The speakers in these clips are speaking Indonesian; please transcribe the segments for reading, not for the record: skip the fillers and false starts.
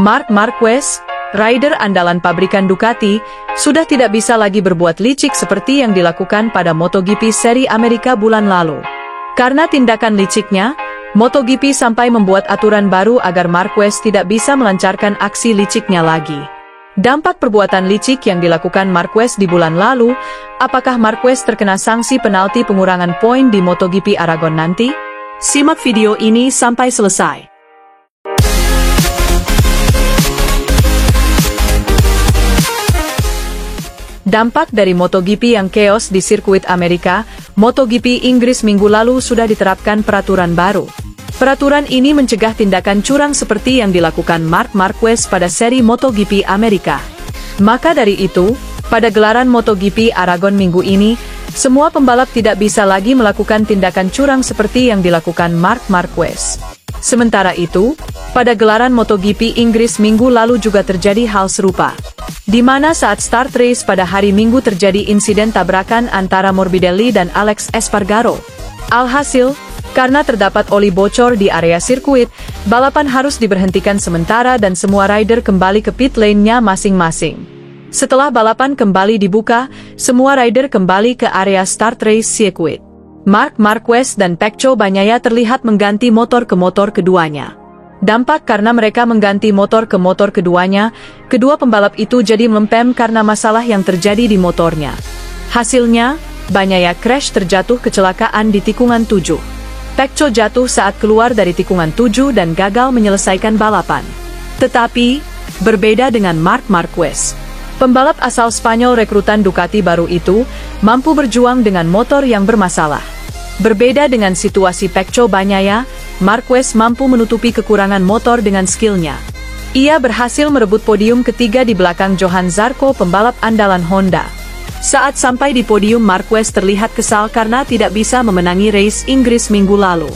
Marc Marquez, rider andalan pabrikan Ducati, sudah tidak bisa lagi berbuat licik seperti yang dilakukan pada MotoGP seri Amerika bulan lalu. Karena tindakan liciknya, MotoGP sampai membuat aturan baru agar Marquez tidak bisa melancarkan aksi liciknya lagi. Dampak perbuatan licik yang dilakukan Marquez di bulan lalu, apakah Marquez terkena sanksi penalti pengurangan poin di MotoGP Aragon nanti? Simak video ini sampai selesai. Dampak dari MotoGP yang chaos di sirkuit Amerika, MotoGP Inggris minggu lalu sudah diterapkan peraturan baru. Peraturan ini mencegah tindakan curang seperti yang dilakukan Marc Marquez pada seri MotoGP Amerika. Maka dari itu, pada gelaran MotoGP Aragon minggu ini, semua pembalap tidak bisa lagi melakukan tindakan curang seperti yang dilakukan Marc Marquez. Sementara itu, pada gelaran MotoGP Inggris minggu lalu juga terjadi hal serupa, di mana saat start race pada hari Minggu terjadi insiden tabrakan antara Morbidelli dan Alex Espargaro. Alhasil, karena terdapat oli bocor di area sirkuit, balapan harus diberhentikan sementara dan semua rider kembali ke pit lane-nya masing-masing. Setelah balapan kembali dibuka, semua rider kembali ke area start race sirkuit. Marc Marquez dan Pecco Bagnaia terlihat mengganti motor ke motor keduanya. Dampak karena mereka mengganti motor ke motor keduanya, kedua pembalap itu jadi melempem karena masalah yang terjadi di motornya. Hasilnya, Bagnaia crash terjatuh kecelakaan di tikungan 7. Pecco jatuh saat keluar dari tikungan 7 dan gagal menyelesaikan balapan. Tetapi, berbeda dengan Marc Marquez, pembalap asal Spanyol rekrutan Ducati baru itu, mampu berjuang dengan motor yang bermasalah. Berbeda dengan situasi Pecco Bagnaia, Marquez mampu menutupi kekurangan motor dengan skillnya. Ia berhasil merebut podium ketiga di belakang Johan Zarco pembalap andalan Honda. Saat sampai di podium, Marquez terlihat kesal karena tidak bisa memenangi race Inggris minggu lalu.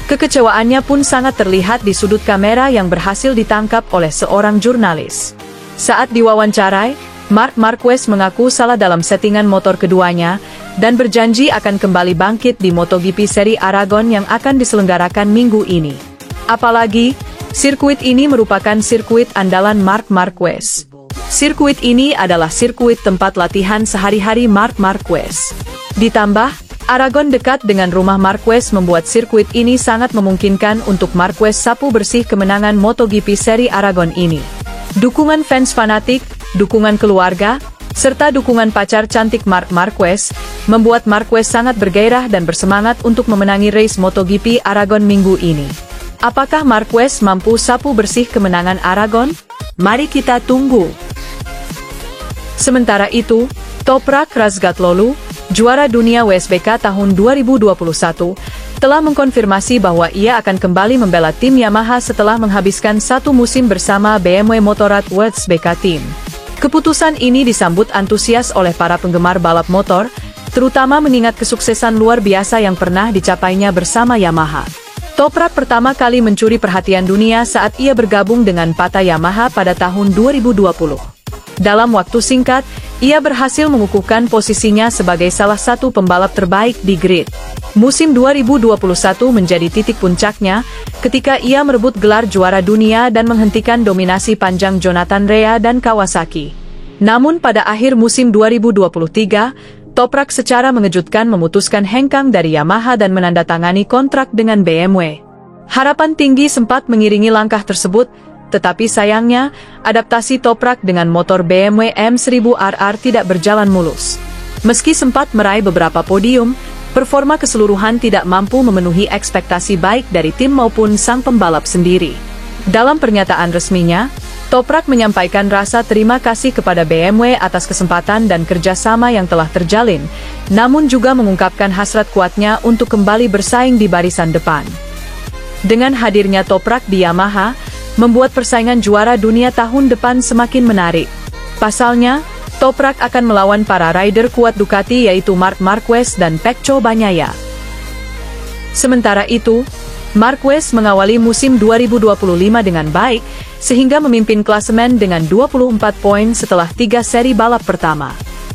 Kekecewaannya pun sangat terlihat di sudut kamera yang berhasil ditangkap oleh seorang jurnalis. Saat diwawancarai, Marc Marquez mengaku salah dalam settingan motor keduanya, dan berjanji akan kembali bangkit di MotoGP seri Aragon yang akan diselenggarakan minggu ini. Apalagi, sirkuit ini merupakan sirkuit andalan Marc Marquez. Sirkuit ini adalah sirkuit tempat latihan sehari-hari Marc Marquez. Ditambah, Aragon dekat dengan rumah Marquez membuat sirkuit ini sangat memungkinkan untuk Marquez sapu bersih kemenangan MotoGP seri Aragon ini. Dukungan fans fanatik, dukungan keluarga, serta dukungan pacar cantik Marc Marquez, membuat Marquez sangat bergairah dan bersemangat untuk memenangi race MotoGP Aragon minggu ini. Apakah Marquez mampu sapu bersih kemenangan Aragon? Mari kita tunggu. Sementara itu, Toprak Razgatlioglu, juara dunia WSBK tahun 2021, telah mengkonfirmasi bahwa ia akan kembali membela tim Yamaha setelah menghabiskan satu musim bersama BMW Motorrad WSBK Team. Keputusan ini disambut antusias oleh para penggemar balap motor, terutama mengingat kesuksesan luar biasa yang pernah dicapainya bersama Yamaha. Toprak pertama kali mencuri perhatian dunia saat ia bergabung dengan Pata Yamaha pada tahun 2020. Dalam waktu singkat, ia berhasil mengukuhkan posisinya sebagai salah satu pembalap terbaik di grid. Musim 2021 menjadi titik puncaknya, ketika ia merebut gelar juara dunia dan menghentikan dominasi panjang Jonathan Rea dan Kawasaki. Namun pada akhir musim 2023, Toprak secara mengejutkan memutuskan hengkang dari Yamaha dan menandatangani kontrak dengan BMW. Harapan tinggi sempat mengiringi langkah tersebut, tetapi sayangnya, adaptasi Toprak dengan motor BMW M1000RR tidak berjalan mulus. Meski sempat meraih beberapa podium, performa keseluruhan tidak mampu memenuhi ekspektasi baik dari tim maupun sang pembalap sendiri. Dalam pernyataan resminya, Toprak menyampaikan rasa terima kasih kepada BMW atas kesempatan dan kerjasama yang telah terjalin, namun juga mengungkapkan hasrat kuatnya untuk kembali bersaing di barisan depan. Dengan hadirnya Toprak di Yamaha, membuat persaingan juara dunia tahun depan semakin menarik. Pasalnya, Toprak akan melawan para rider kuat Ducati yaitu Marc Marquez dan Pecco Bagnaia. Sementara itu, Marquez mengawali musim 2025 dengan baik, sehingga memimpin klasemen dengan 24 poin setelah 3 seri balap pertama.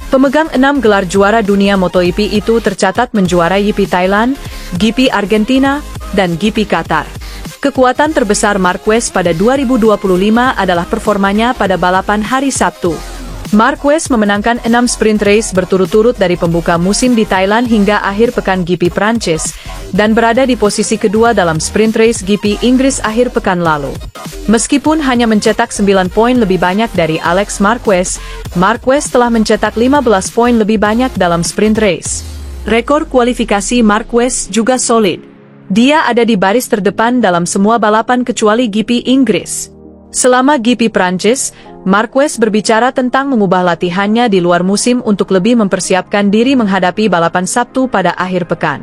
Pemegang 6 gelar juara dunia MotoGP itu tercatat menjuarai GP Thailand, GP Argentina, dan GP Qatar. Kekuatan terbesar Marquez pada 2025 adalah performanya pada balapan hari Sabtu. Marquez memenangkan 6 sprint race berturut-turut dari pembuka musim di Thailand hingga akhir pekan GP Prancis, dan berada di posisi kedua dalam sprint race GP Inggris akhir pekan lalu. Meskipun hanya mencetak 9 poin lebih banyak dari Alex Marquez, Marquez telah mencetak 15 poin lebih banyak dalam sprint race. Rekor kualifikasi Marquez juga solid. Dia ada di baris terdepan dalam semua balapan kecuali GP Inggris. Selama GP Prancis, Marquez berbicara tentang mengubah latihannya di luar musim untuk lebih mempersiapkan diri menghadapi balapan Sabtu pada akhir pekan.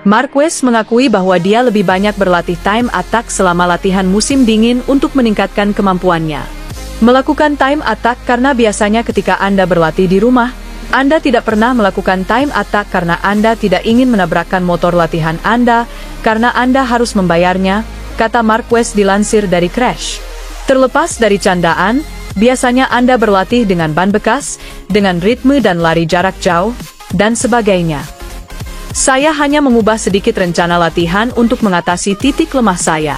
Marquez mengakui bahwa dia lebih banyak berlatih time attack selama latihan musim dingin untuk meningkatkan kemampuannya. Melakukan time attack karena biasanya ketika Anda berlatih di rumah, Anda tidak pernah melakukan time attack karena Anda tidak ingin menabrakkan motor latihan Anda, karena Anda harus membayarnya, kata Marquez dilansir dari Crash. Terlepas dari candaan, biasanya Anda berlatih dengan ban bekas, dengan ritme dan lari jarak jauh, dan sebagainya. Saya hanya mengubah sedikit rencana latihan untuk mengatasi titik lemah saya.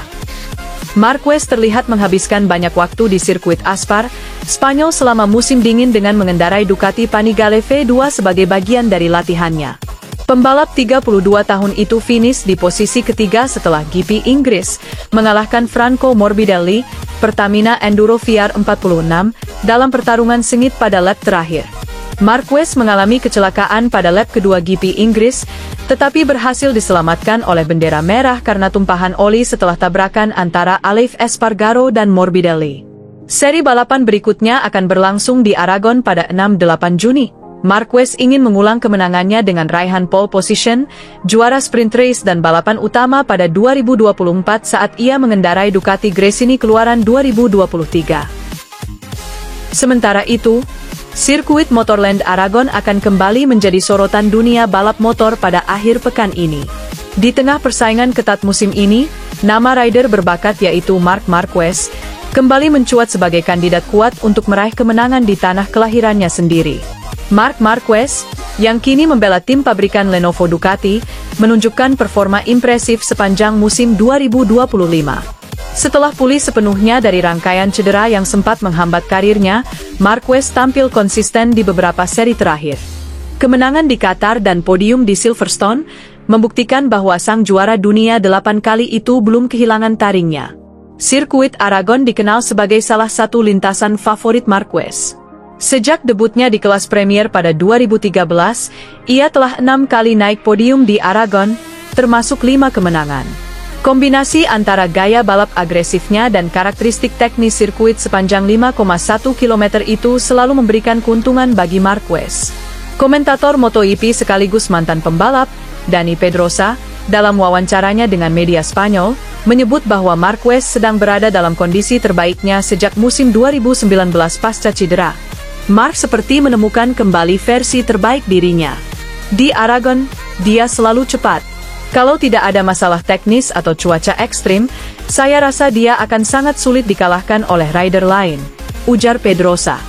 Marquez terlihat menghabiskan banyak waktu di sirkuit Aspar, Spanyol selama musim dingin dengan mengendarai Ducati Panigale V2 sebagai bagian dari latihannya. Pembalap 32 tahun itu finish di posisi ketiga setelah GP Inggris, mengalahkan Franco Morbidelli, Pertamina Enduro VR46, dalam pertarungan sengit pada lap terakhir. Marquez mengalami kecelakaan pada lap kedua GP Inggris, tetapi berhasil diselamatkan oleh bendera merah karena tumpahan oli setelah tabrakan antara Aleix Espargaro dan Morbidelli. Seri balapan berikutnya akan berlangsung di Aragon pada 6-8 Juni. Marquez ingin mengulang kemenangannya dengan raihan pole position, juara sprint race dan balapan utama pada 2024 saat ia mengendarai Ducati Gresini keluaran 2023. Sementara itu, sirkuit Motorland Aragon akan kembali menjadi sorotan dunia balap motor pada akhir pekan ini. Di tengah persaingan ketat musim ini, nama rider berbakat yaitu Marc Marquez kembali mencuat sebagai kandidat kuat untuk meraih kemenangan di tanah kelahirannya sendiri. Marc Marquez, yang kini membela tim pabrikan Lenovo Ducati, menunjukkan performa impresif sepanjang musim 2025. Setelah pulih sepenuhnya dari rangkaian cedera yang sempat menghambat karirnya, Marquez tampil konsisten di beberapa seri terakhir. Kemenangan di Qatar dan podium di Silverstone membuktikan bahwa sang juara dunia 8 kali itu belum kehilangan taringnya. Sirkuit Aragon dikenal sebagai salah satu lintasan favorit Marquez. Sejak debutnya di kelas Premier pada 2013, ia telah 6 kali naik podium di Aragon, termasuk 5 kemenangan. Kombinasi antara gaya balap agresifnya dan karakteristik teknis sirkuit sepanjang 5,1 km itu selalu memberikan keuntungan bagi Marquez. Komentator MotoGP sekaligus mantan pembalap, Dani Pedrosa, dalam wawancaranya dengan media Spanyol, menyebut bahwa Marquez sedang berada dalam kondisi terbaiknya sejak musim 2019 pasca cedera. Marc seperti menemukan kembali versi terbaik dirinya. Di Aragon, dia selalu cepat. Kalau tidak ada masalah teknis atau cuaca ekstrim, saya rasa dia akan sangat sulit dikalahkan oleh rider lain, ujar Pedrosa.